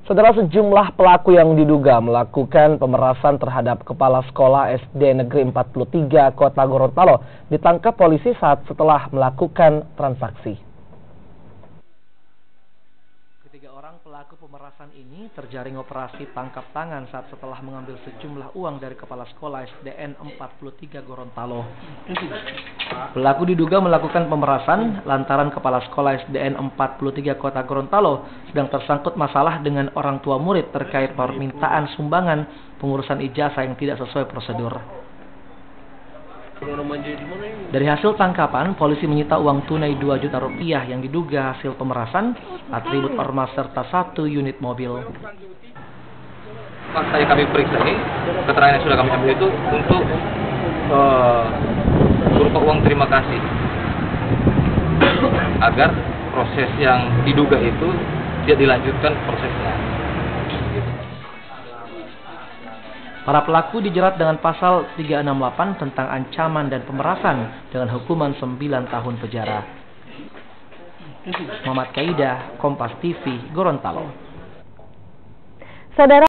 Saudara, sejumlah pelaku yang diduga melakukan pemerasan terhadap kepala sekolah SD Negeri 43 Kota Gorontalo ditangkap polisi setelah melakukan transaksi. Ketiga orang pelaku pemerasan ini terjaring operasi tangkap tangan setelah mengambil sejumlah uang dari kepala sekolah SDN 43 Gorontalo. Pelaku diduga melakukan pemerasan lantaran kepala sekolah SDN 43 Kota Gorontalo sedang tersangkut masalah dengan orang tua murid terkait permintaan sumbangan pengurusan ijazah yang tidak sesuai prosedur. Dari hasil tangkapan, polisi menyita uang tunai 2 juta rupiah yang diduga hasil pemerasan, atribut ormas serta 1 unit mobil. Fakta yang kami periksa ini, keterangan yang sudah kami ambil itu untuk berupa uang terima kasih, agar proses yang diduga itu tidak dilanjutkan prosesnya. Para pelaku dijerat dengan pasal 368 tentang ancaman dan pemerasan dengan hukuman 9 tahun penjara. Muhammad Kaidah, Kompas TV, Gorontalo. Saudara